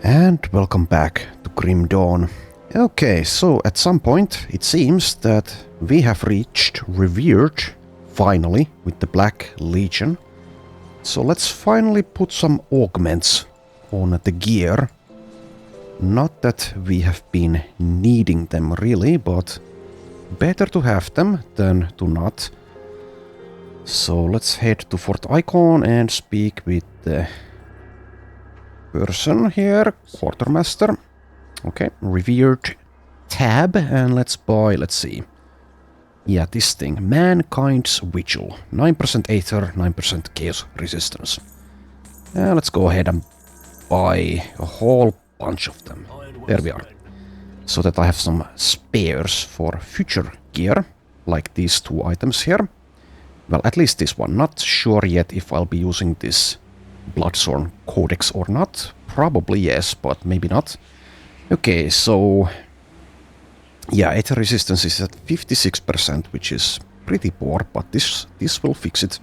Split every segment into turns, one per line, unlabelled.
And welcome back to Grim Dawn. Okay, so at some point it seems that we have reached Revered, finally, with the Black Legion. So let's finally put some augments on the gear. Not that we have been needing them really, but better to have them than to not. So let's head to Fort Icon and speak with the person here, Quartermaster. Okay, Revered tab, and let's buy, let's see. Yeah, this thing, Mankind's Vigil. 9% Aether, 9% Chaos Resistance. Let's go ahead and buy a whole bunch of them. There we are. So that I have some spares for future gear, like these two items here. Well, at least this one. Not sure yet if I'll be using this Bloodthorn Codex or not. Probably yes, but maybe not. Okay, so yeah, Aether resistance is at 56%, which is pretty poor, but this will fix it.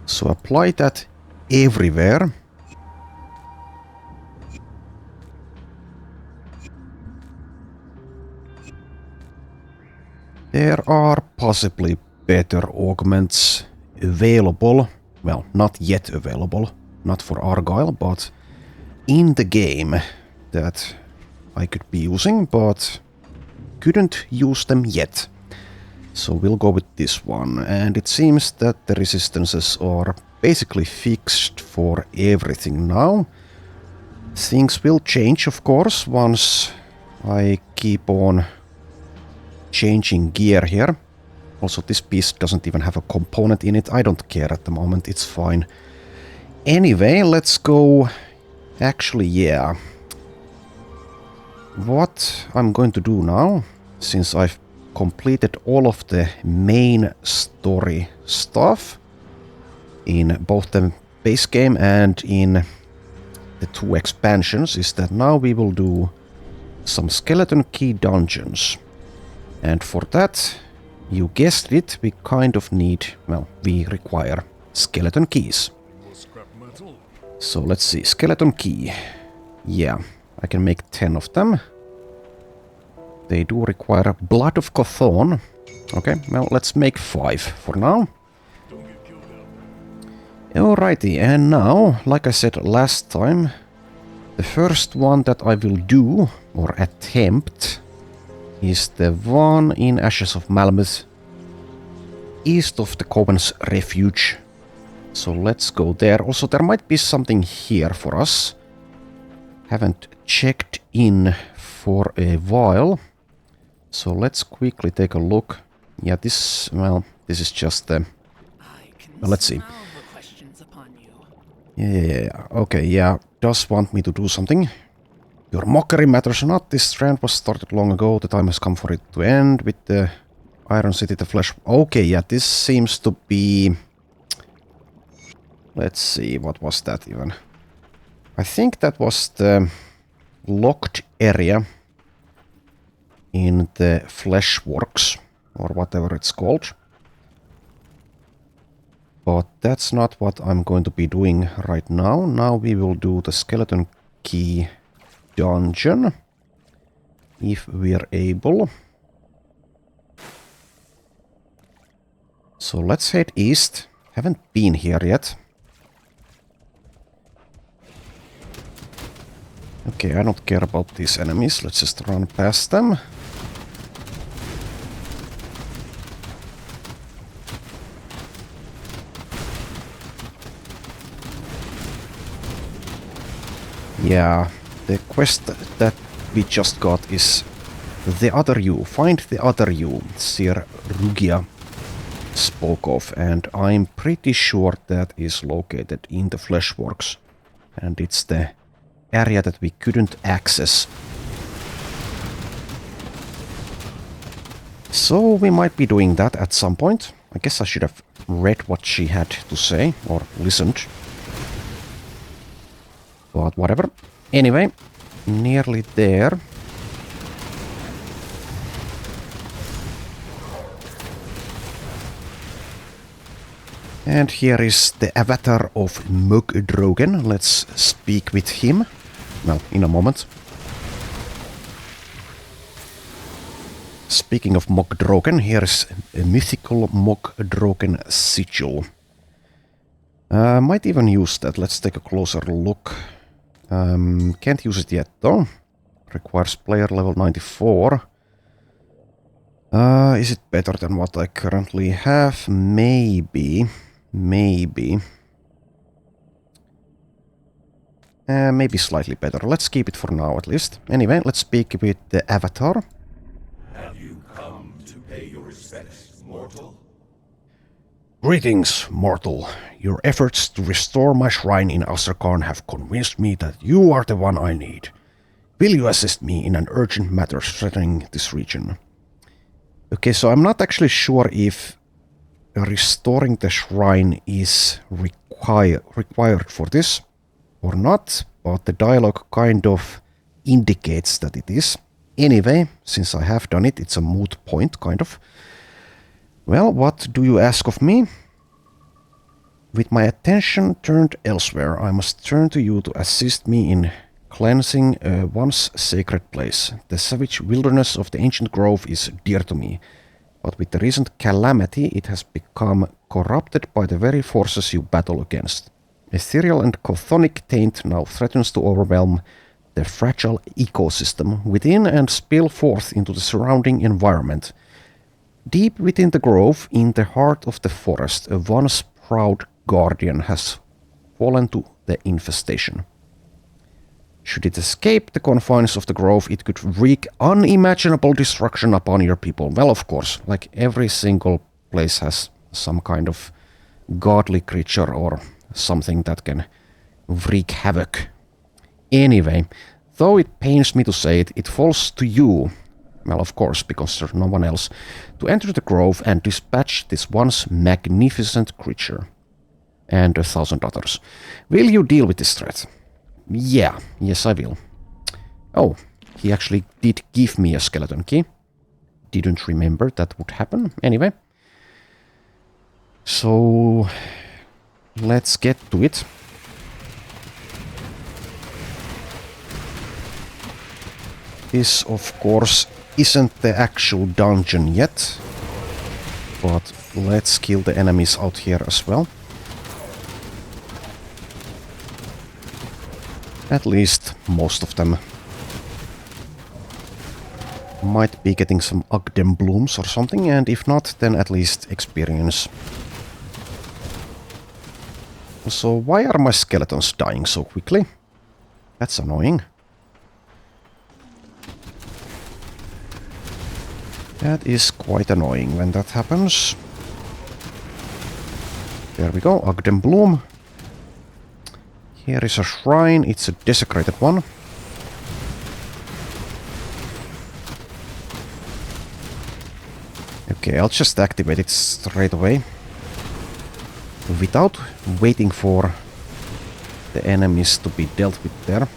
So apply that everywhere. There are possibly better augments available. Well, not yet available. Not for Argyle, but in the game that I could be using, but couldn't use them yet. So we'll go with this one. And it seems that the resistances are basically fixed for everything now. Things will change, of course, once I keep on changing gear here. Also, this piece doesn't even have a component in it. I don't care at the moment, it's fine. Anyway, let's go. Actually, yeah. What I'm going to do now, since I've completed all of the main story stuff in both the base game and in the two expansions, is that now we will do some skeleton key dungeons. And for that, you guessed it, we kind of need, well, we require skeleton keys. So let's see, skeleton key. Yeah, I can make 10 of them. They do require Blood of Chthon. Okay, well, let's make 5 for now. Alrighty, and now, like I said last time, the first one that I will do, or attempt, is the one in Ashes of Malmouth, east of the Coven's Refuge. So let's go there. Also, there might be something here for us. Haven't checked in for a while. So let's quickly take a look. Yeah, this, well, this is just the... Well, let's see. Yeah, okay, yeah, does want me to do something. Your mockery matters not. This trend was started long ago. The time has come for it to end with the Iron City, the Flesh. Okay, yeah, this seems to be... Let's see, what was that even? I think that was the locked area in the Fleshworks, or whatever it's called. But that's not what I'm going to be doing right now. Now we will do the skeleton key dungeon, if we're able. So let's head east. Haven't been here yet. Okay, I don't care about these enemies. Let's just run past them. Yeah, the quest that we just got is the other you. Find the other you, Sir Rugia spoke of, and I'm pretty sure that is located in the Fleshworks. And it's the area that we couldn't access. So we might be doing that at some point. I guess I should have read what she had to say, or listened. But whatever. Anyway, nearly there. And here is the avatar of Mogdrogen. Let's speak with him. well, in a moment. Speaking of Mogdrogen, here's a mythical Mogdrogen sigil. Might even use that. Let's take a closer look. Can't use it yet though. Requires player level 94. Is it better than what I currently have? Maybe. Maybe. Maybe slightly better. Let's keep it for now at least. Anyway, let's speak with the avatar.
Have you come to pay your respects, mortal?
Greetings, mortal. Your efforts to restore my shrine in Astrakan have convinced me that you are the one I need. Will you assist me in an urgent matter threatening this region? Okay, so I'm not actually sure if restoring the shrine is required for this or not, but the dialogue kind of indicates that it is. Anyway, since I have done it, it's a moot point, kind of. Well, what do you ask of me? With my attention turned elsewhere, I must turn to you to assist me in cleansing a once sacred place. The savage wilderness of the ancient grove is dear to me, but with the recent calamity it has become corrupted by the very forces you battle against. Ethereal and chthonic taint now threatens to overwhelm the fragile ecosystem within and spill forth into the surrounding environment. Deep within the grove, in the heart of the forest, a once proud guardian has fallen to the infestation. Should it escape the confines of the grove, it could wreak unimaginable destruction upon your people. Well, of course, like every single place has some kind of godly creature or something that can wreak havoc. Anyway, though it pains me to say it, it falls to you, well, of course, because there's no one else, to enter the grove and dispatch this once magnificent creature. And 1,000 others. Will you deal with this threat? Yeah, yes I will. Oh, he actually did give me a skeleton key. Didn't remember that would happen. Anyway. So, let's get to it. This, of course, isn't the actual dungeon yet. But let's kill the enemies out here as well. At least most of them. Might be getting some Ugdem blooms or something, and if not, then at least experience. So why are my skeletons dying so quickly? That's annoying. That is quite annoying when that happens. There we go, Ugdem bloom. Here is a shrine, it's a desecrated one. Okay, I'll just activate it straight away. Without waiting for the enemies to be dealt with there.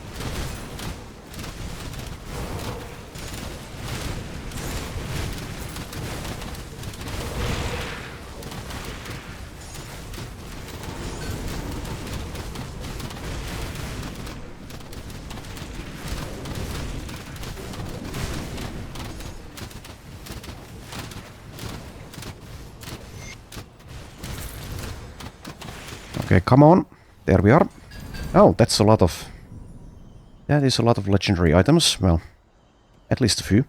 Okay, come on. There we are. Oh, that's a lot of... That is a lot of legendary items. Well, at least a few.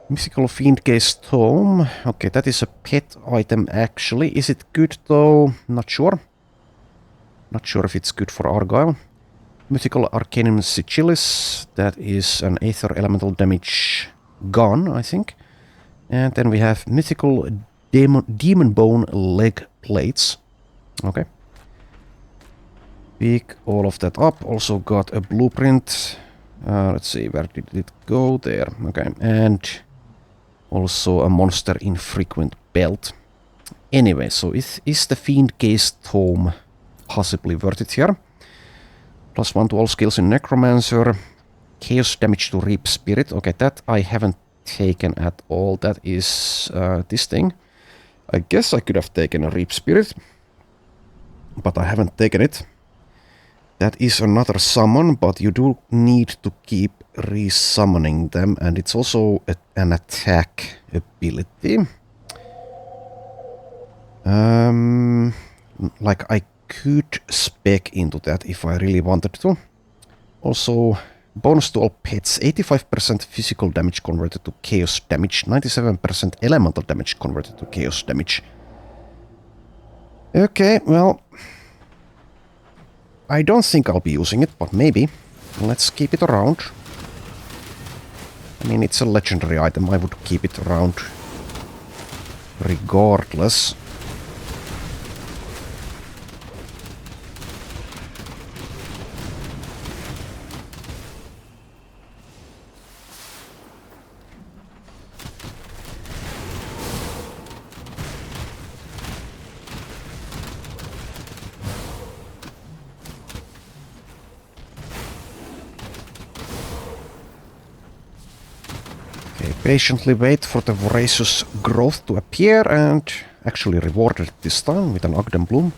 Mythical Fiend Gaze Tome. Okay, that is a pet item actually. Is it good though? Not sure. Not sure if it's good for Argyle. Mythical Arcanum Sigilis. That is an Aether Elemental Damage gun, I think. And then we have Mythical Demon Bone Leg Plates. Okay. Pick all of that up. Also got a blueprint. Let's see, where did it go? There. Okay. And also a monster infrequent belt. Anyway, so is the Fiend Gaze Tome possibly worth it here? +1 to all skills in Necromancer. Chaos damage to Reap Spirit. Okay, that I haven't taken at all. That is this thing. I guess I could have taken a Reap Spirit, but I haven't taken it. That is another summon, but you do need to keep resummoning them, and it's also an attack ability. Like I could spec into that if I really wanted to. Also, bonus to all pets, 85% physical damage converted to chaos damage, 97% elemental damage converted to chaos damage. Okay, well, I don't think I'll be using it, but maybe. Let's keep it around. I mean, it's a legendary item, I would keep it around regardless. Patiently wait for the voracious growth to appear and actually rewarded this time with an Ogden Bloom.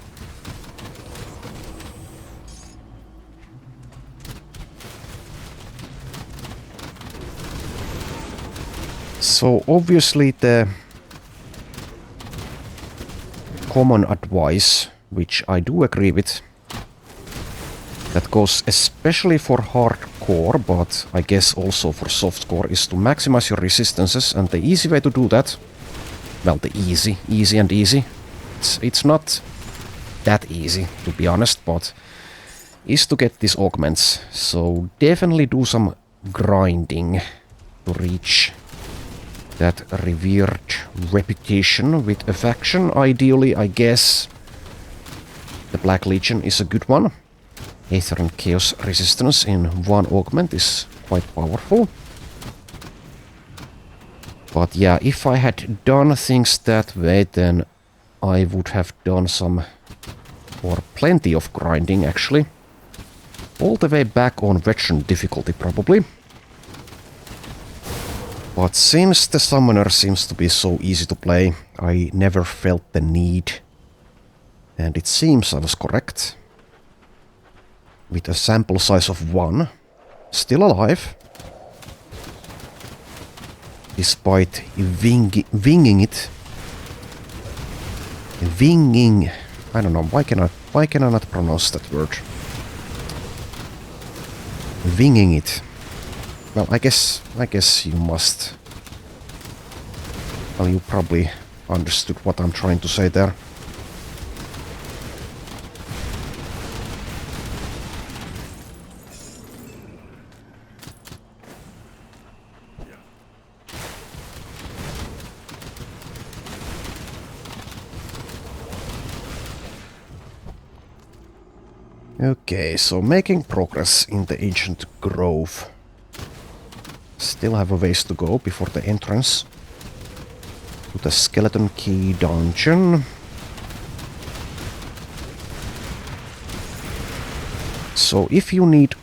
So obviously the common advice, which I do agree with, that goes especially for hardcore, but I guess also for softcore, is to maximize your resistances, and the easy way to do that, well, the easy and easy, it's not that easy to be honest, but is to get these augments. So definitely do some grinding to reach that revered reputation with a faction. Ideally, I guess the Black Legion is a good one. Aether and Chaos resistance in one augment is quite powerful. But yeah, if I had done things that way, then I would have done some, or plenty of grinding actually. All the way back on veteran difficulty probably. But since the summoner seems to be so easy to play, I never felt the need. And it seems I was correct. With a sample size of 1, still alive. Despite winging it. Winging. I don't know, why can I not pronounce that word? Winging it. Well, I guess you must. Well, you probably understood what I'm trying to say there. Okay, so making progress in the ancient grove. Still have a ways to go before the entrance to the Skeleton Key dungeon. So if you need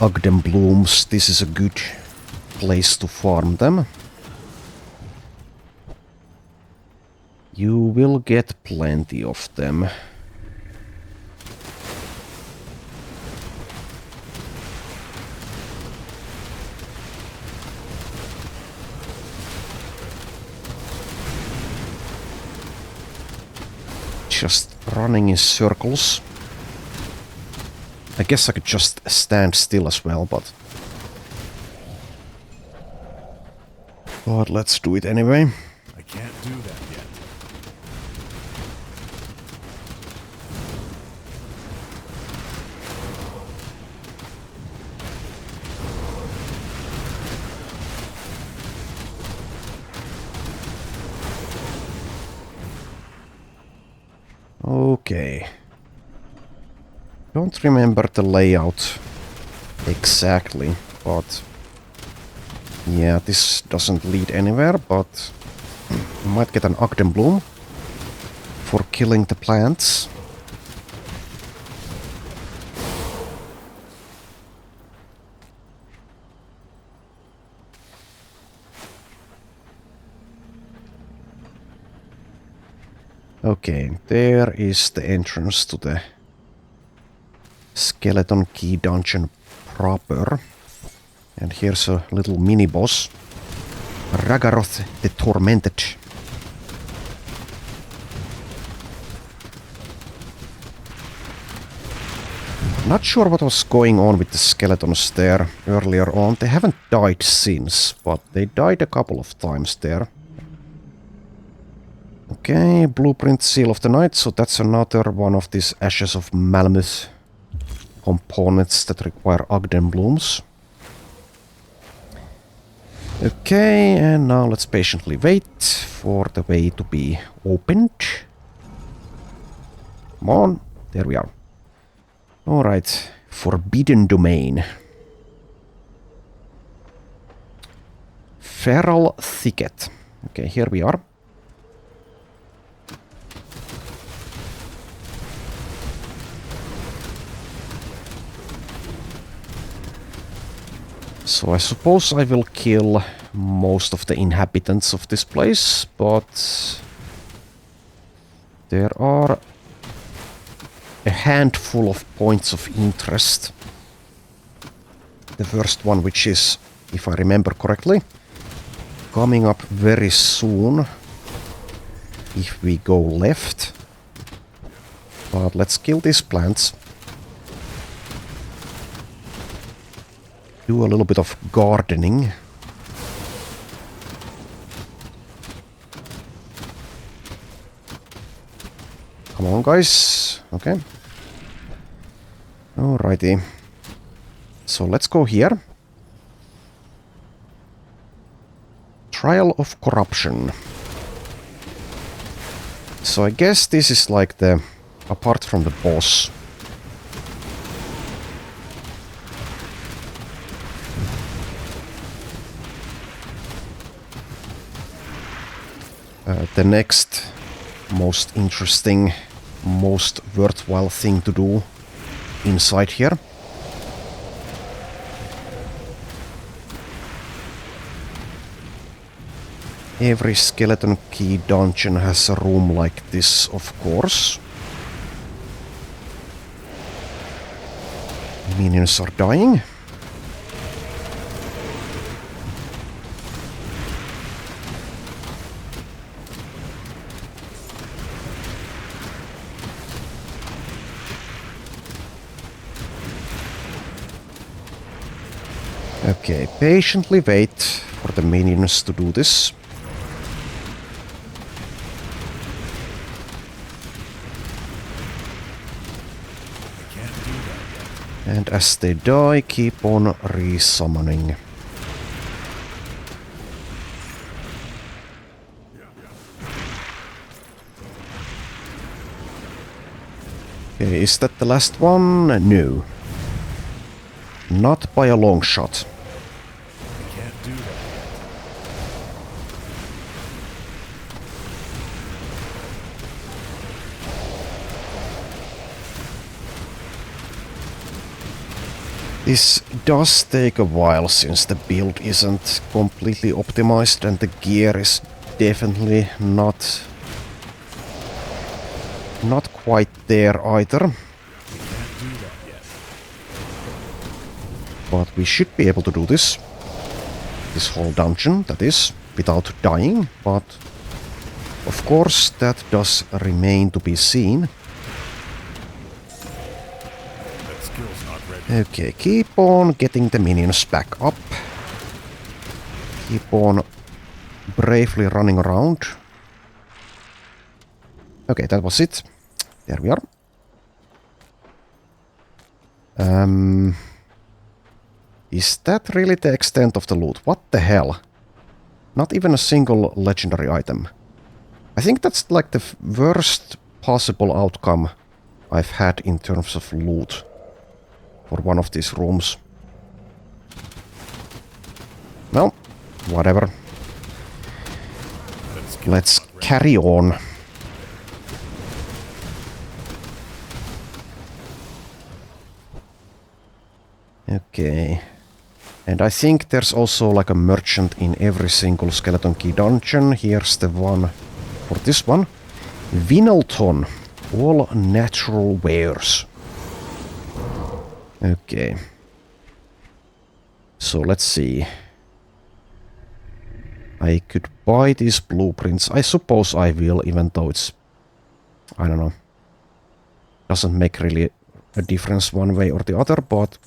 Ogden Blooms, this is a good place to farm them. You will get plenty of them. Just running in circles. I guess I could just stand still as well, but let's do it anyway.
I can't do that yet.
Okay. Don't remember the layout exactly, but yeah, this doesn't lead anywhere, but you might get an Ogden Bloom for killing the plants. Okay, there is the entrance to the skeleton key dungeon proper. And here's a little mini-boss. Ragaroth the Tormented. Not sure what was going on with the skeletons there earlier on. They haven't died since, but they died a couple of times there. Okay, Blueprint Seal of the Night, so that's another one of these Ashes of Malmouth components that require Ogden Blooms. Okay, and now let's patiently wait for the way to be opened. Come on, there we are. Alright, Forbidden Domain. Feral Thicket. Okay, here we are. So I suppose I will kill most of the inhabitants of this place, but there are a handful of points of interest. The first one, which is, if I remember correctly, coming up very soon if we go left. But let's kill these plants. Do a little bit of gardening. Come on, guys. Okay. Alrighty. So let's go here. Trial of Corruption. So I guess this is like the... apart from the boss. The next most interesting, most worthwhile thing to do inside here. Every skeleton key dungeon has a room like this, of course. Minions are dying. Okay, patiently wait for the minions to do this. And as they die, keep on resummoning. Okay, is that the last one? No. Not by a long shot. This does take a while since the build isn't completely optimized and the gear is definitely not quite there either. But we should be able to do this. This whole dungeon, that is, without dying, but of course that does remain to be seen. Okay, keep on getting the minions back up. Keep on bravely running around. Okay, that was it. There we are. Is that really the extent of the loot? What the hell? Not even a single legendary item. I think that's like the worst possible outcome I've had in terms of loot for one of these rooms. Well, whatever. Let's carry on. Okay. And I think there's also like a merchant in every single skeleton key dungeon. Here's the one for this one. Vinelton. All natural wares. Okay. So let's see. I could buy these blueprints. I suppose I will, even though it's... I don't know. Doesn't make really a difference one way or the other, but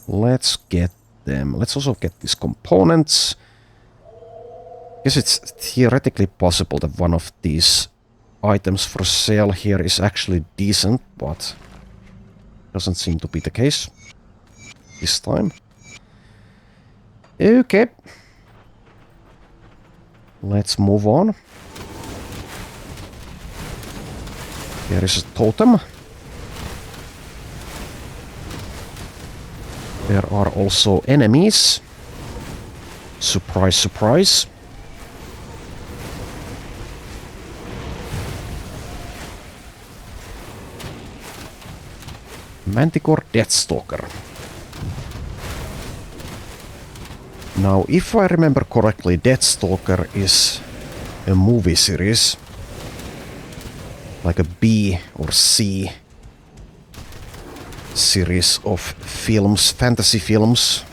let's get them. Let's also get these components. Guess it's theoretically possible that one of these items for sale here is actually decent, but doesn't seem to be the case this time. Okay. Let's move on. There is a totem. There are also enemies. Surprise, surprise. Manticore Deathstalker. Now, if I remember correctly, Deathstalker is a movie series. Like a B or C series of films, fantasy films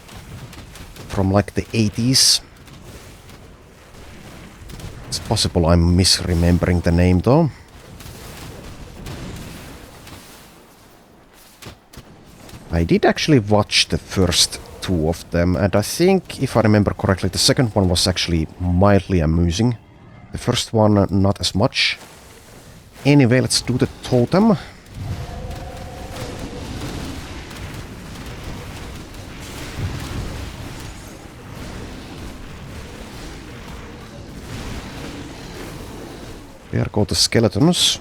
from like the 80s. It's possible I'm misremembering the name though. I did actually watch the first two of them, and I think, if I remember correctly, the second one was actually mildly amusing. The first one, not as much. Anyway, let's do the totem. There go the skeletons.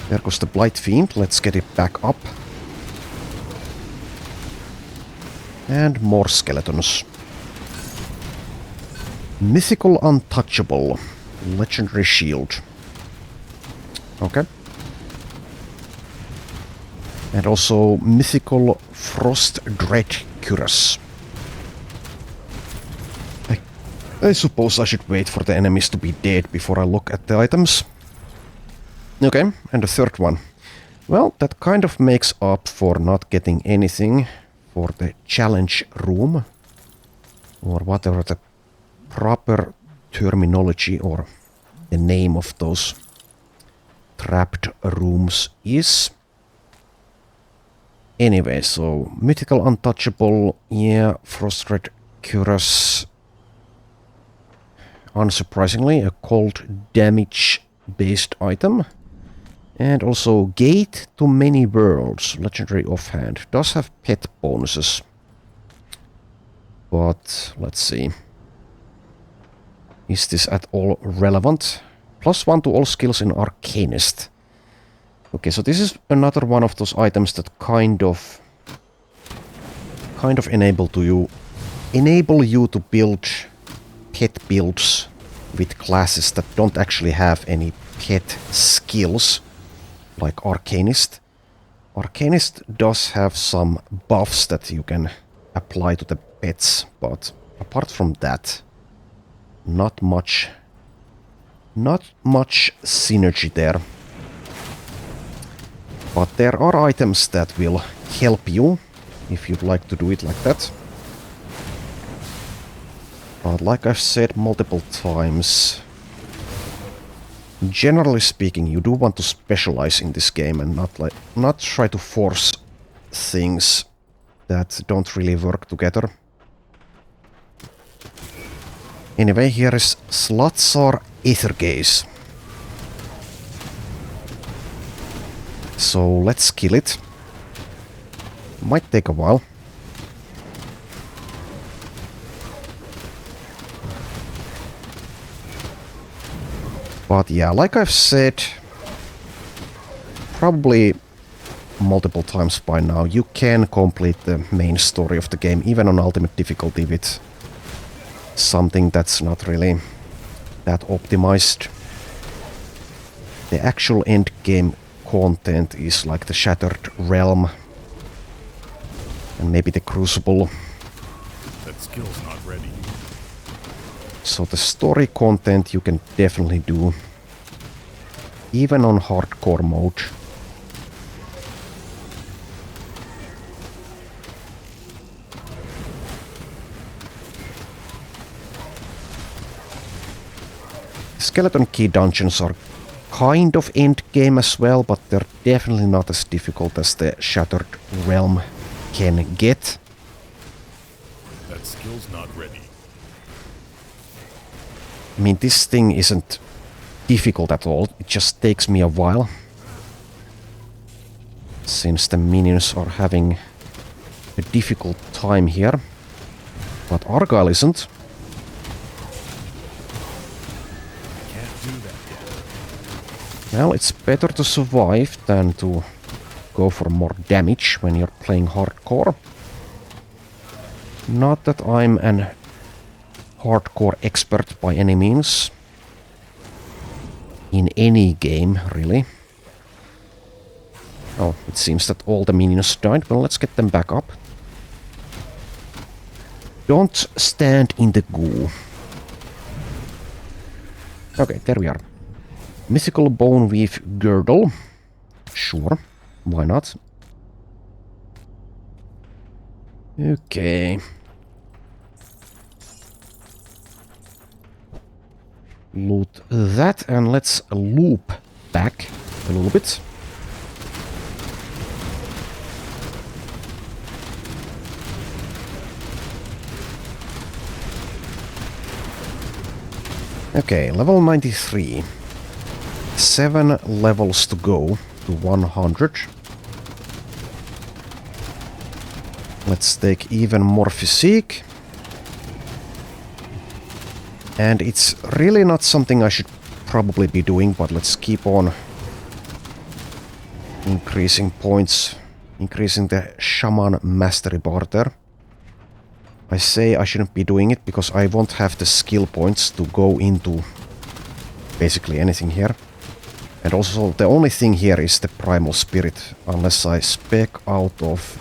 There goes the Blight Fiend. Let's get it back up. And more skeletons. Mythical Untouchable. Legendary Shield. Okay. And also Mythical Frost Dread Cuirass. I suppose I should wait for the enemies to be dead before I look at the items. Okay, and the third one. Well, that kind of makes up for not getting anything for the challenge room. Or whatever the proper terminology or the name of those trapped rooms is. Anyway, so Mythical Untouchable, yeah, Frostred Cuirass. Unsurprisingly, a cold damage based item. And also Gate to Many Worlds, legendary offhand. Does have pet bonuses. But let's see. Is this at all relevant? +1 to all skills in Arcanist. Okay, so this is another one of those items that kind of enable you to build pet builds with classes that don't actually have any pet skills, like Arcanist. Arcanist does have some buffs that you can apply to the pets, but apart from that, not much synergy there. But there are items that will help you if you'd like to do it like that. But like I've said multiple times, generally speaking, you do want to specialize in this game and not try to force things that don't really work together. Anyway, here is Slatzar Aethergaze. So let's kill it. Might take a while. But yeah, like I've said probably multiple times by now, you can complete the main story of the game even on ultimate difficulty with something that's not really that optimized. The actual end game content is like the Shattered Realm and maybe the Crucible.
That skill's not ready.
So the story content you can definitely do even on hardcore mode. Skeleton Key dungeons are kind of endgame as well, but they're definitely not as difficult as the Shattered Realm can get.
That skill's not ready.
I mean, this thing isn't difficult at all, it just takes me a while. Since the minions are having a difficult time here. But Argyle isn't.
Can't do that yet.
Well, it's better to survive than to go for more damage when you're playing hardcore. Not that I'm an hardcore expert by any means. In any game, really. Oh, it seems that all the minions died. Well, let's get them back up. Don't stand in the goo. Okay, there we are. Mythical Bone Weave Girdle. Sure, why not? Okay. Loot that and let's loop back a little bit. Okay, level 93. 7 levels to go to 100. Let's take even more physique. And it's really not something I should probably be doing, but let's keep on increasing points, increasing the Shaman Mastery bar there. I say I shouldn't be doing it because I won't have the skill points to go into basically anything here. And also the only thing here is the Primal Spirit, unless I spec out of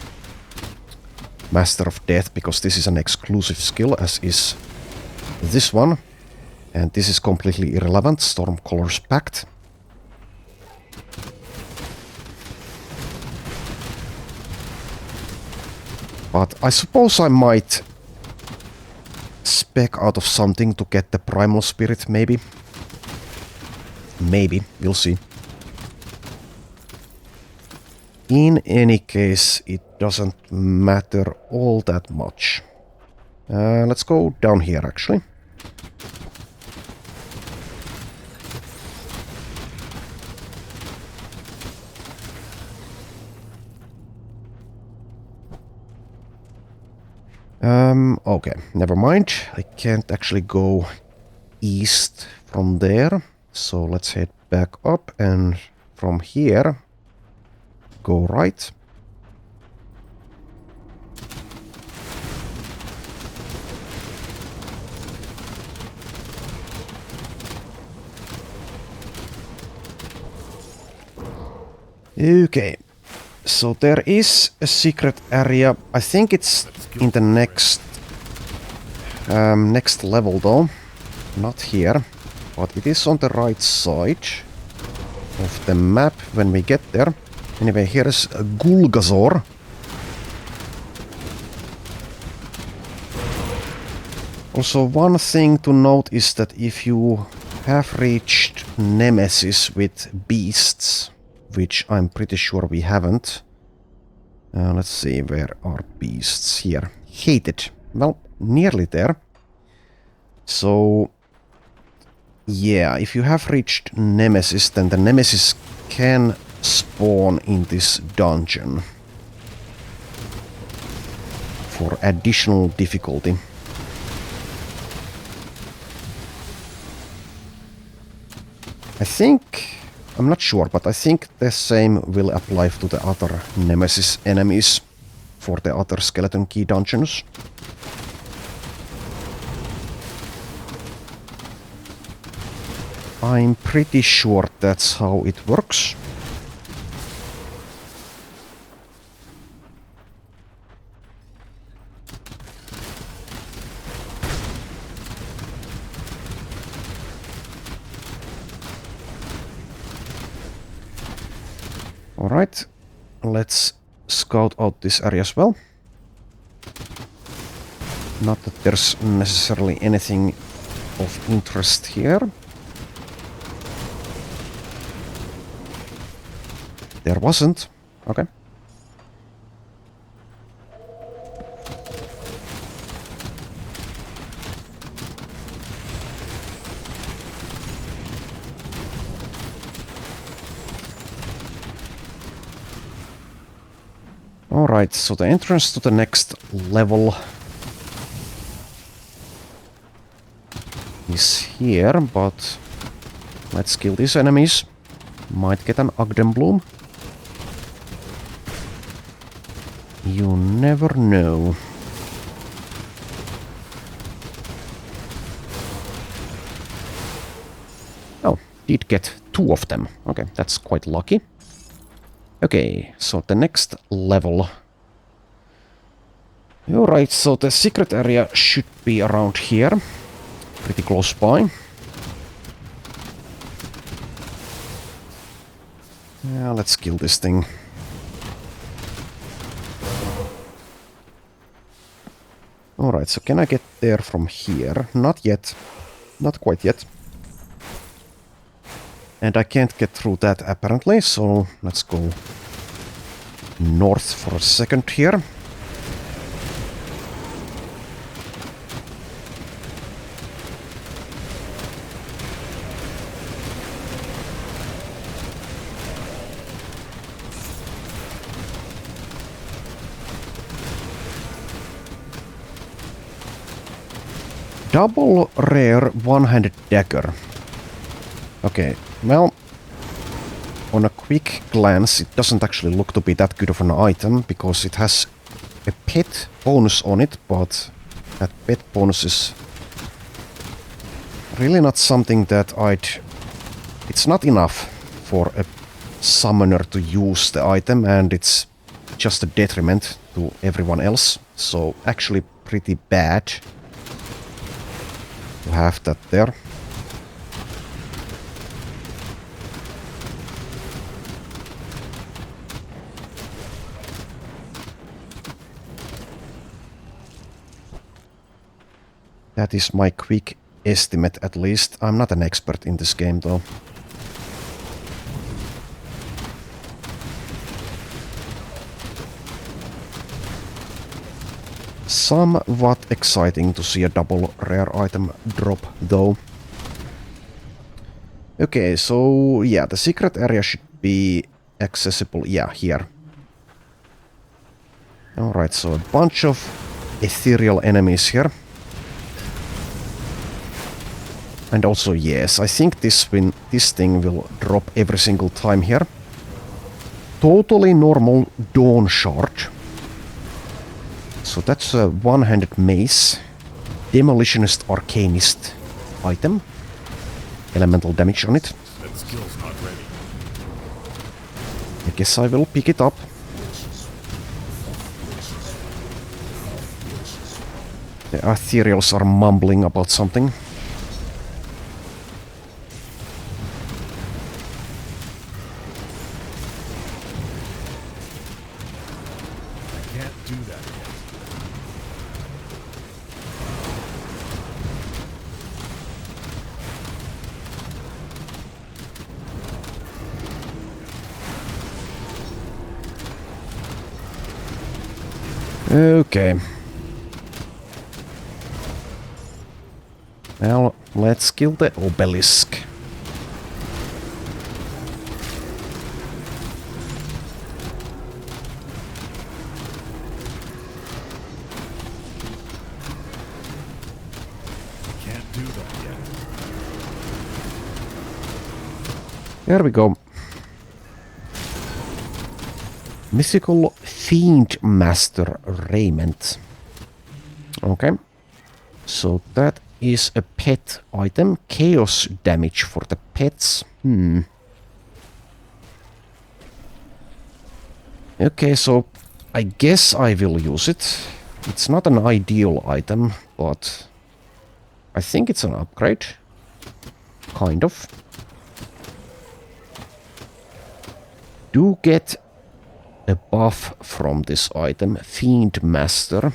Master of Death, because this is an exclusive skill, as is this one. And this is completely irrelevant, Stormcaller's Pact. But I suppose I might spec out of something to get the Primal Spirit, maybe. Maybe, we'll see. In any case, it doesn't matter all that much. Let's go down here, actually. Okay, never mind. I can't actually go east from there. So let's head back up and from here go right. Okay, so there is a secret area. I think it's in the next next level though, not here, but it is on the right side of the map when we get there. Anyway, here is Gulgazor. Also, one thing to note is that if you have reached Nemesis with beasts, which I'm pretty sure we haven't. Let's see, where are beasts? Here. Hated. Well, nearly there. So, yeah, if you have reached Nemesis, then the Nemesis can spawn in this dungeon for additional difficulty. I think, I'm not sure, but I think the same will apply to the other Nemesis enemies for the other Skeleton Key dungeons. I'm pretty sure that's how it works. Alright, let's scout out this area as well. Not that there's necessarily anything of interest here. There wasn't. Okay. Alright, so the entrance to the next level is here, but let's kill these enemies. Might get an Agdenbloom. You never know. Oh, did get 2 of them. Okay, that's quite lucky. Okay, so the next level. Alright, so the secret area should be around here. Pretty close by. Yeah, let's kill this thing. Alright, so can I get there from here? Not yet. Not quite yet. And I can't get through that apparently, so let's go north for a second here. Double rare one-handed dagger. Okay, well, on a quick glance it doesn't actually look to be that good of an item, because it has a pet bonus on it, but that pet bonus is really not something that it's not enough for a summoner to use the item, and it's just a detriment to everyone else, so actually pretty bad to have that there. That is my quick estimate, at least. I'm not an expert in this game, though. Somewhat exciting to see a double rare item drop, though. Okay, so yeah, the secret area should be accessible, yeah, here. Alright, so a bunch of ethereal enemies here. And also, yes, I think this thing will drop every single time here. Totally normal Dawn Shard. So that's a one-handed mace. Demolitionist Arcanist item. Elemental damage on it.
That skill's not ready.
I guess I will pick it up. The ethereals are mumbling about something. Okay. Well, let's kill the obelisk.
Can't do that yet.
There we go. Mythical Fiend Master Raiment. Okay. So that is a pet item. Chaos damage for the pets. Okay, so I guess I will use it. It's not an ideal item, but I think it's an upgrade. Kind of. Do get a buff from this item, Fiend Master.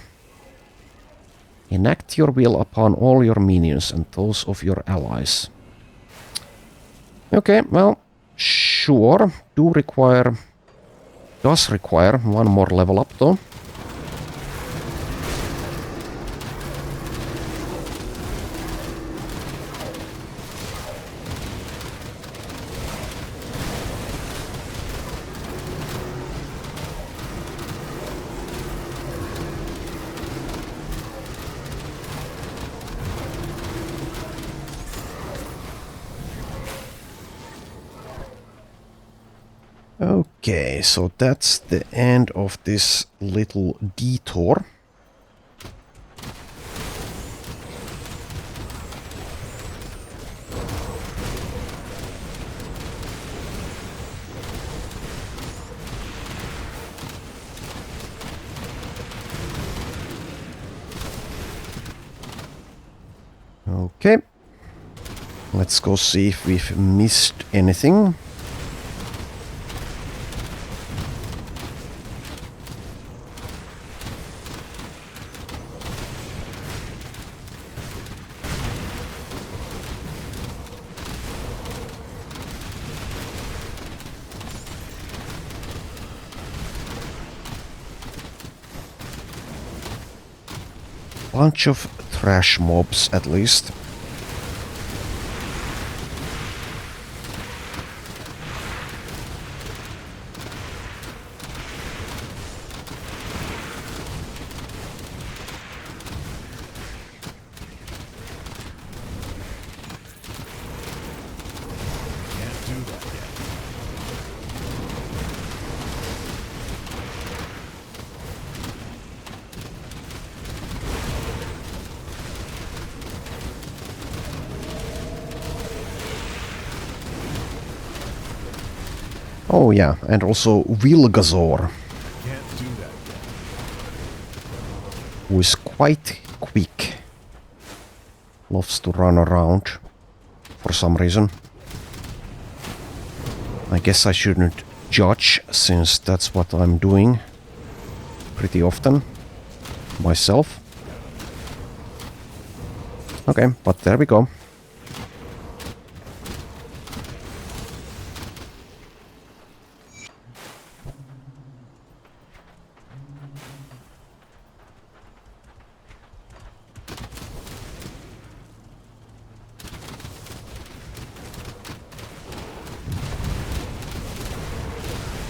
Enact your will upon all your minions and those of your allies. Okay, well, sure. Do require Does require one more level up though. Okay, so that's the end of this little detour. Okay. Let's go see if we've missed anything. Bunch of trash mobs at least.
Can't do that yet.
Oh yeah, and also Vilgazor,
Can't do that yet.
who is quite quick. Loves to run around for some reason. I guess I shouldn't judge, since that's what I'm doing pretty often myself. Okay, but there we go.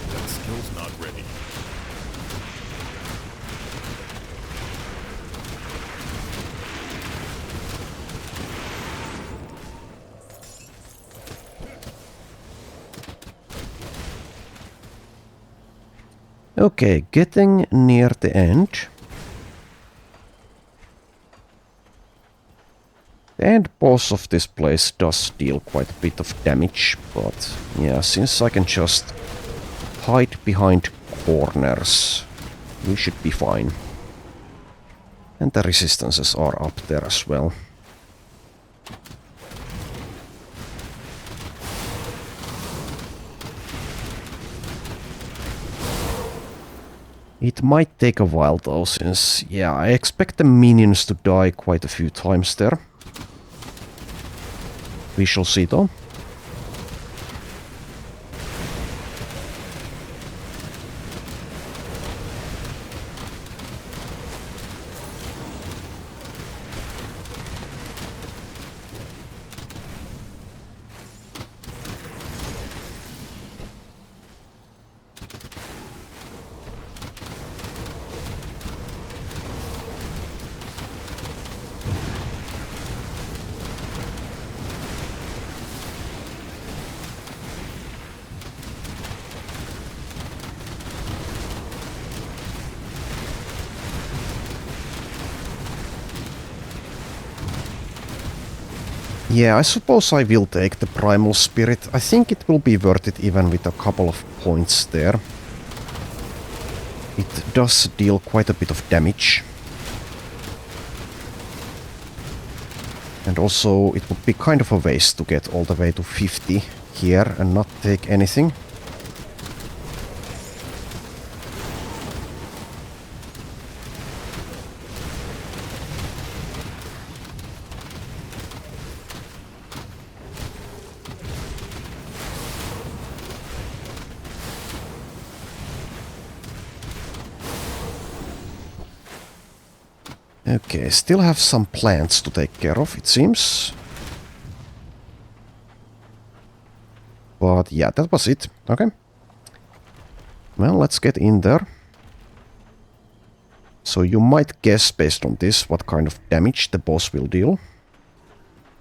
That skill's not ready.
Okay, getting near the end. The end boss of this place does deal quite a bit of damage, but yeah, since I can just hide behind corners, we should be fine. And the resistances are up there as well. It might take a while though, since, yeah, I expect the minions to die quite a few times there. We shall see though. Yeah, I suppose I will take the Primal Spirit. I think it will be worth it even with a couple of points there. It does deal quite a bit of damage. And also it would be kind of a waste to get all the way to 50 here and not take anything. Okay, still have some plants to take care of, it seems. But yeah, that was it. Okay. Well, let's get in there. So you might guess, based on this, what kind of damage the boss will deal.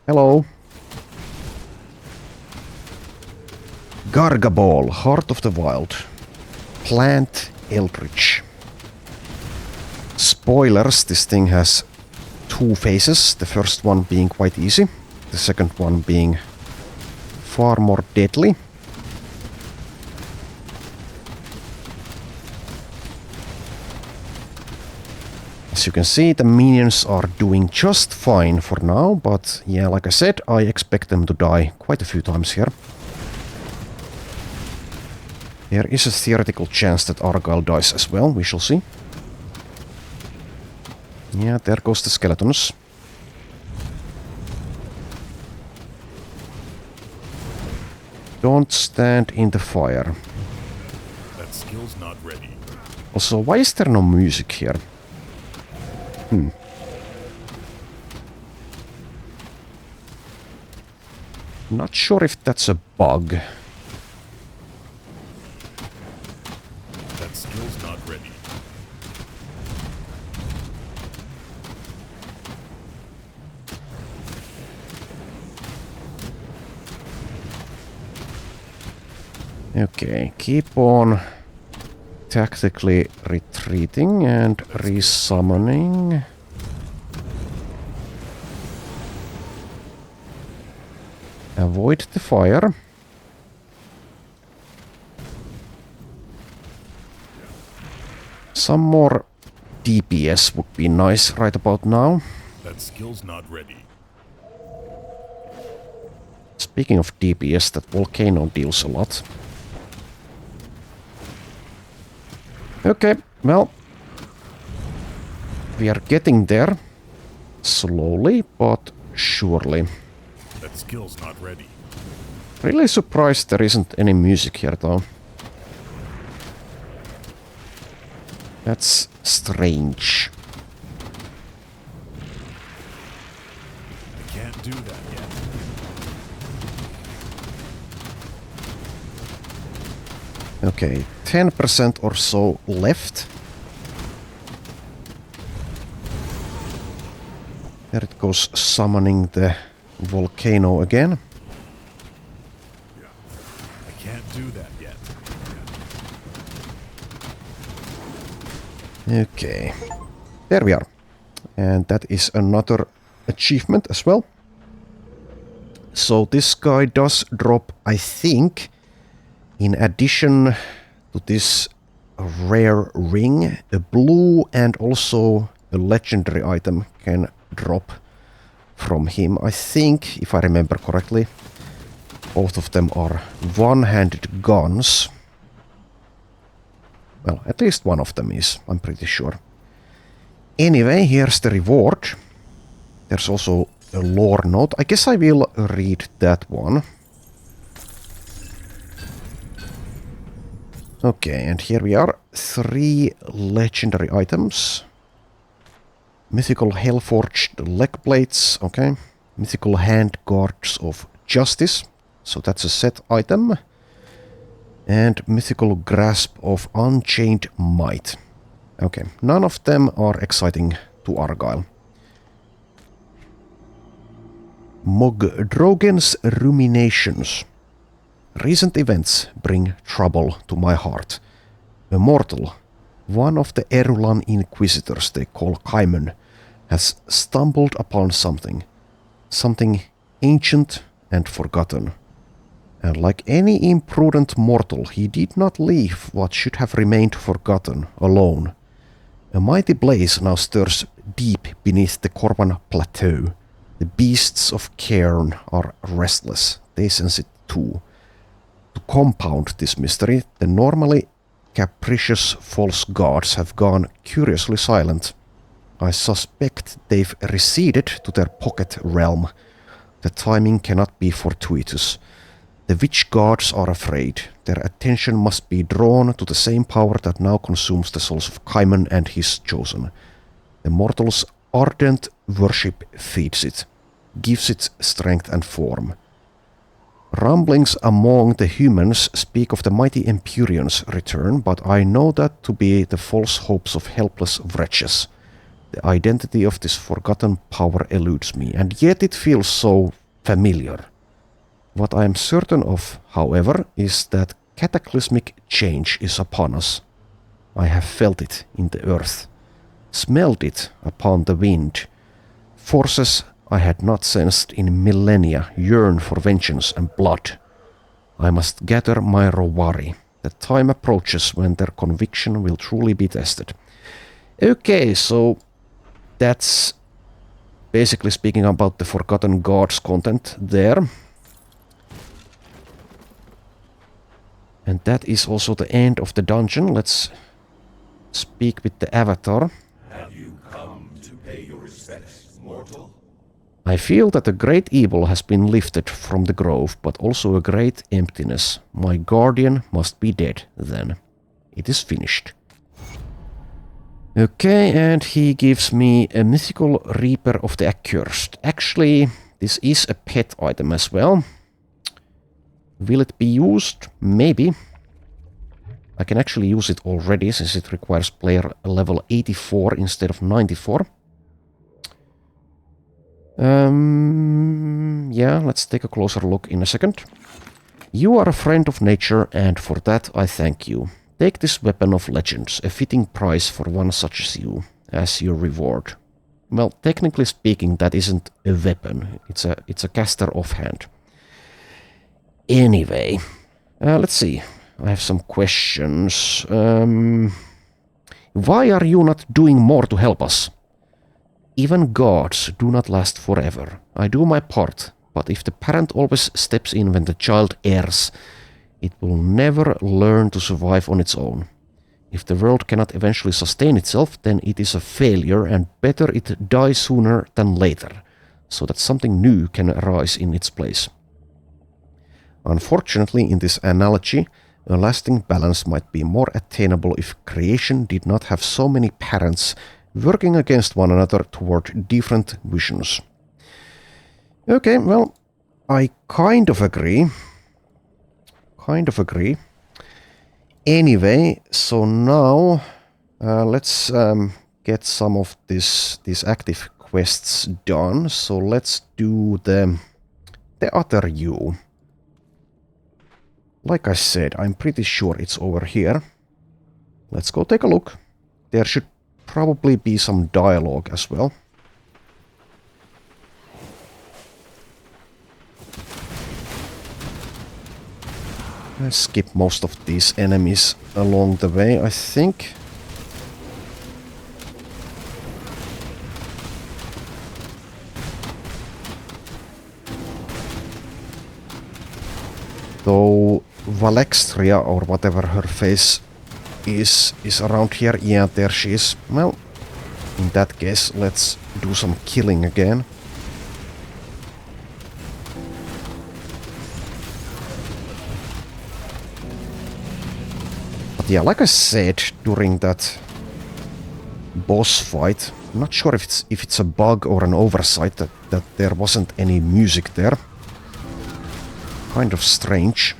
Hello. Gargaball, Heart of the Wild. Plant Eldritch. Spoilers, this thing has two phases. The first one being quite easy. The second one being far more deadly. As you can see, the minions are doing just fine for now, but yeah, like I said, I expect them to die quite a few times here. There is a theoretical chance that Argyle dies as well, we shall see. Yeah, there goes the skeletons. Don't stand in the fire.
That skill's not ready.
Also, why is there no music here? Not sure if that's a bug.
That skill's not ready.
Okay, keep on tactically retreating and resummoning. Avoid the fire. Some more DPS would be nice right about now.
That skill's not ready.
Speaking of DPS, that volcano deals a lot. Okay, well, we are getting there. Slowly, but surely.
That skill's not ready.
Really surprised there isn't any music here, though. That's strange.
I can't do that yet.
Okay, 10% or so left. There it goes, summoning the volcano again.
I can't do that yet.
Okay, there we are. And that is another achievement as well. So this guy does drop, I think, in addition to this rare ring, a blue and also a legendary item can drop from him. I think, if I remember correctly, both of them are one-handed guns. Well, at least one of them is, I'm pretty sure. Anyway, here's the reward. There's also a lore note. I guess I will read that one. Okay, and here we are. 3 legendary items. Mythical Hellforged leg plates, okay. Mythical Hand Guards of Justice, so that's a set item. And Mythical Grasp of Unchained Might. Okay, none of them are exciting to Argyle. Mogdrogen's Ruminations. Recent events bring trouble to my heart. A mortal, one of the Erulan Inquisitors they call Kaimen, has stumbled upon something. Something ancient and forgotten. And like any imprudent mortal, he did not leave what should have remained forgotten alone. A mighty blaze now stirs deep beneath the Korvan Plateau. The beasts of Cairn are restless. They sense it too. To compound this mystery, the normally capricious false gods have gone curiously silent. I suspect they've receded to their pocket realm. The timing cannot be fortuitous. The witch gods are afraid. Their attention must be drawn to the same power that now consumes the souls of Kaimen and his chosen. The mortals ardent worship feeds it, gives it strength and form. Rumblings among the humans speak of the mighty Empyrean's return, but I know that to be the false hopes of helpless wretches. The identity of this forgotten power eludes me, and yet it feels so familiar. What I am certain of, however, is that cataclysmic change is upon us. I have felt it in the earth, smelled it upon the wind. Forces I had not sensed in millennia yearn for vengeance and blood. I must gather my Rowari. The time approaches when their conviction will truly be tested. Okay, so that's basically speaking about the Forgotten Gods content there. And that is also the end of the dungeon. Let's speak with the avatar.
Have you come to pay your respects, mortal?
I feel that a great evil has been lifted from the grove, but also a great emptiness. My guardian must be dead, then. It is finished. Okay, and he gives me a mythical Reaper of the Accursed. Actually, this is a pet item as well. Will it be used? Maybe. I can actually use it already, since it requires player level 84 instead of 94. Yeah, let's take a closer look in a second. You are a friend of nature, and for that I thank you. Take this weapon of legends, a fitting price for one such as you, as your reward. Well, technically speaking, that isn't a weapon. It's a caster offhand. Anyway, let's see. I have some questions. Why are you not doing more to help us? Even gods do not last forever. I do my part, but if the parent always steps in when the child errs, it will never learn to survive on its own. If the world cannot eventually sustain itself, then it is a failure, and better it die sooner than later, so that something new can arise in its place. Unfortunately, in this analogy, a lasting balance might be more attainable if creation did not have so many parents working against one another toward different visions. Okay, well, I kind of agree. Anyway, so now let's get some of these active quests done. So let's do the other you. Like I said, I'm pretty sure it's over here. Let's go take a look. There should probably be some dialogue as well. I skip most of these enemies along the way, I think. Though Valextria, or whatever her face is around here. Yeah, there she is. Well, in that case, let's do some killing again. But yeah, like I said during that boss fight, I'm not sure if it's a bug or an oversight that there wasn't any music there. Kind of strange.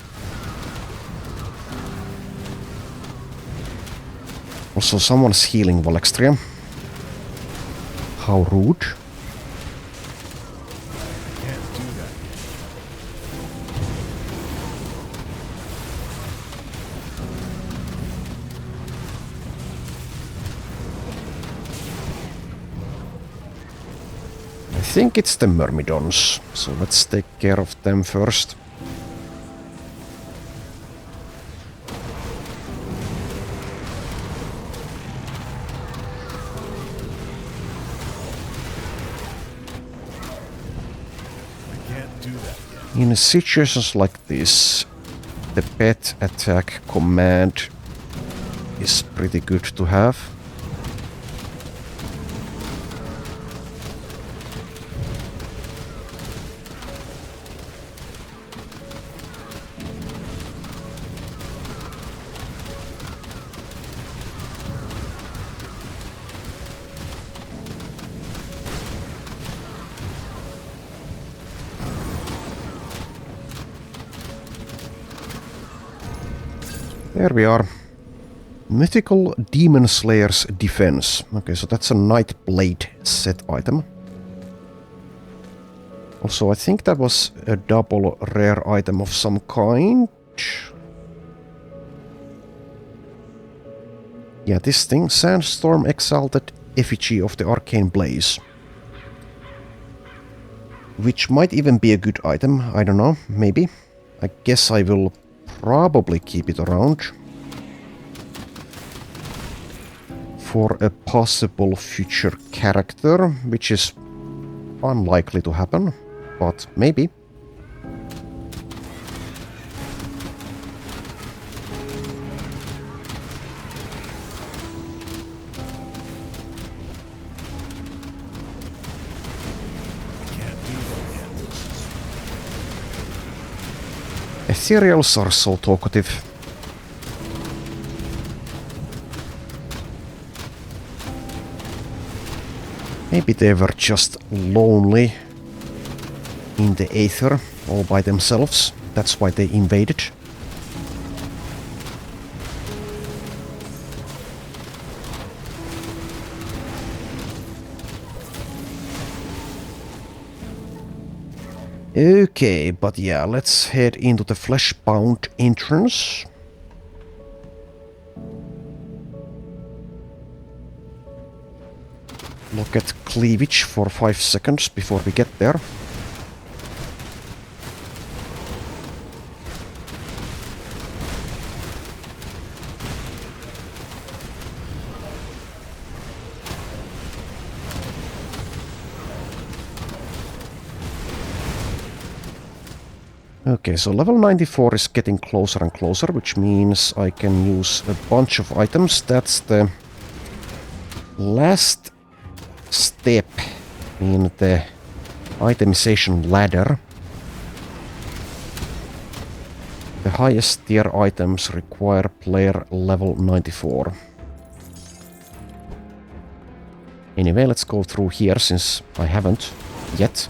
Also, someone's healing Valextria. How rude. I think it's the Myrmidons, so let's take care of them first. In situations like this, the pet attack command is pretty good to have. There we are. Mythical Demon Slayer's Defense. Okay, so that's a Nightblade set item. Also, I think that was a double rare item of some kind. Yeah, this thing. Sandstorm Exalted Effigy of the Arcane Blaze. Which might even be a good item. I don't know. Maybe. I guess I will probably keep it around. For a possible future character, which is unlikely to happen, but maybe. Ethereals are so talkative. Maybe they were just lonely in the Aether all by themselves. That's why they invaded. Okay, but yeah, let's head into the Fleshbound entrance. Look at cleavage for 5 seconds before we get there. Okay, so level 94 is getting closer and closer, which means I can use a bunch of items. That's the last step in the itemization ladder. The highest tier items require player level 94. Anyway, let's go through here since I haven't yet.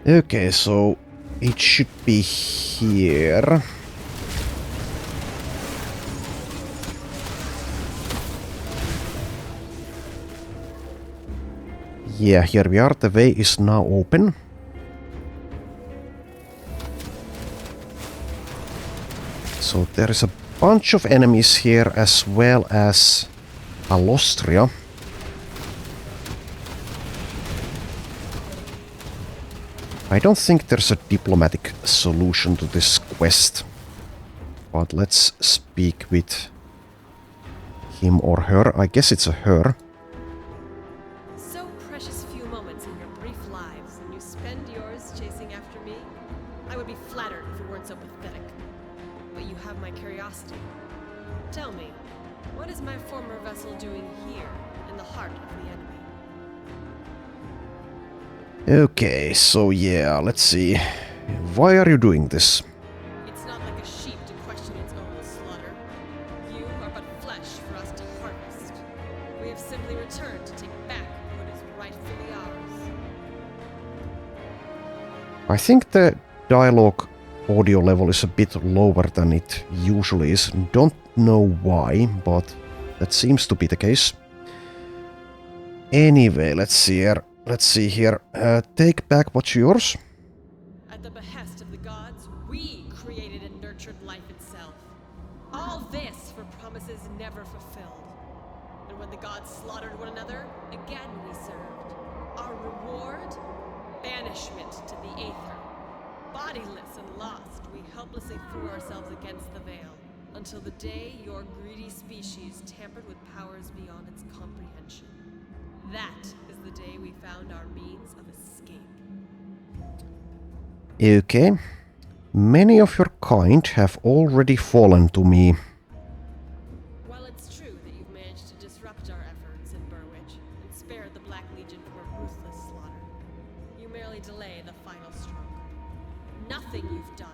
Okay, so it should be here. Yeah, here we are. The way is now open. So there is a bunch of enemies here as well as Alostria. I don't think there's a diplomatic solution to this quest. But let's speak with him or her. I guess it's a her.
So precious few moments in your brief lives, and you spend yours chasing after me? I would be flattered if you weren't so pathetic. But you have my curiosity. Tell me, what is my former vessel doing here, in the heart of the enemy?
Okay, so yeah, let's see. Why are you doing this?
It's not like a sheep to question its own slaughter. You are but flesh for us to harvest. We have simply returned to take back what is rightfully ours.
I think the dialogue audio level is a bit lower than it usually is. Don't know why, but that seems to be the case. Anyway, let's see here. Take back what's yours.
At the behest of the gods, we created and nurtured life itself. All this for promises never fulfilled. And when the gods slaughtered one another, again we served. Our reward? Banishment to the Aether. Bodiless and lost, we helplessly threw ourselves against the veil. Until the day your greedy species tampered with powers beyond its comprehension. That is the day we found our means of escape.
Okay. Many of your kind have already fallen to me.
While it's true that you've managed to disrupt our efforts in Burwich and spared the Black Legion from a ruthless slaughter, you merely delay the final stroke. Nothing you've done,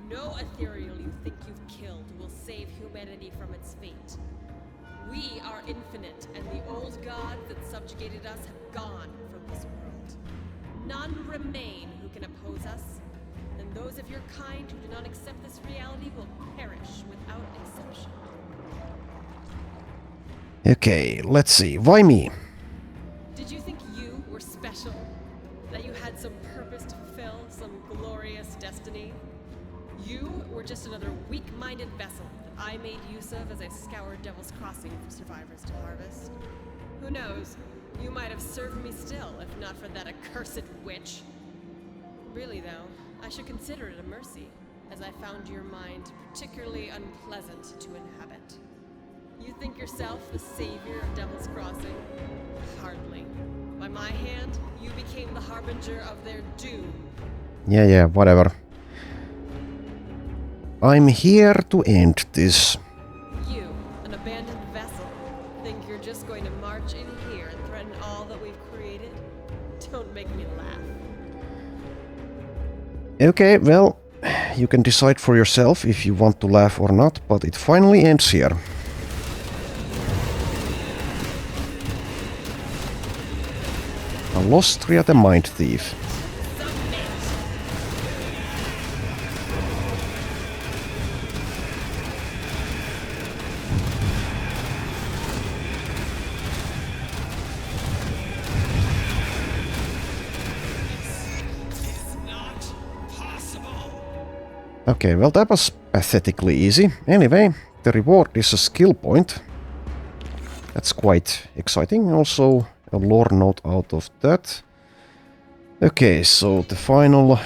no ethereal you think you've killed will save humanity from its fate. We are infinite, and the old gods that subjugated us have gone from this world. None remain who can oppose us, and those of your kind who do not accept this reality will perish without exception.
Okay, let's see. Why me?
Did you think you were special? That you had some purpose to fulfill, some glorious destiny? You were just another weak-minded vessel that I made use of as I scoured Devil's Crossing for survivors to harvest. Who knows? You might have served me still, if not for that accursed witch. Really, though, I should consider it a mercy, as I found your mind particularly unpleasant to inhabit. You think yourself the savior of Devil's Crossing? Hardly. By my hand, you became the harbinger of their doom.
Yeah, whatever. I'm here to end this.
You, an abandoned vessel, think you're just going to march in here and threaten all that we've created? Don't make me laugh.
Okay, well, you can decide for yourself if you want to laugh or not, but it finally ends here. Alostria the Mind Thief. Okay, well that was pathetically easy. Anyway, the reward is a skill point. That's quite exciting. Also a lore note out of that. Okay, so the final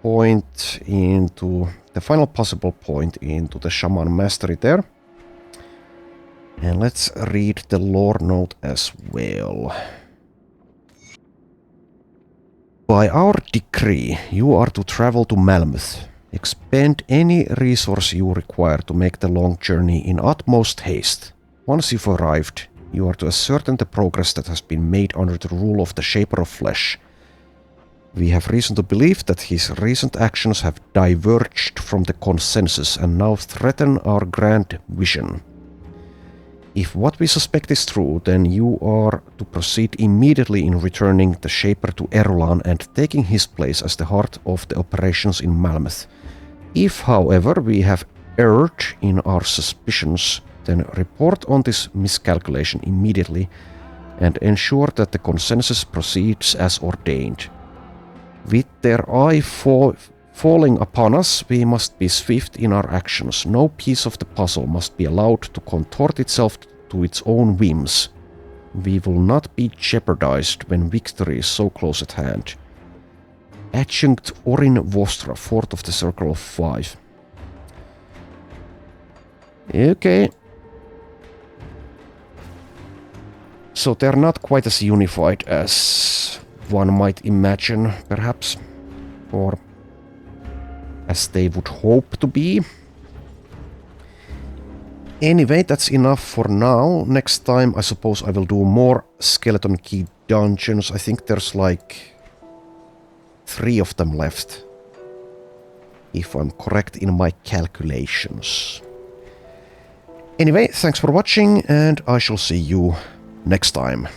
point into... the final possible point into the Shaman Mastery there. And let's read the lore note as well. By our decree, you are to travel to Malmouth. Expend any resource you require to make the long journey in utmost haste. Once you've arrived, you are to ascertain the progress that has been made under the rule of the Shaper of Flesh. We have reason to believe that his recent actions have diverged from the consensus and now threaten our grand vision. If what we suspect is true, then you are to proceed immediately in returning the Shaper to Erulan and taking his place as the heart of the operations in Malmouth. If, however, we have erred in our suspicions, then report on this miscalculation immediately and ensure that the consensus proceeds as ordained. With their eye falling upon us, we must be swift in our actions. No piece of the puzzle must be allowed to contort itself to its own whims. We will not be jeopardized when victory is so close at hand. Adjunct Orin Vostra, 4th of the Circle of 5. Okay. So they're not quite as unified as one might imagine, perhaps. Or as they would hope to be. Anyway, that's enough for now. Next time, I suppose I will do more Skeleton Key dungeons. I think there's like 3 of them left, if I'm correct in my calculations. Anyway, thanks for watching, and I shall see you next time.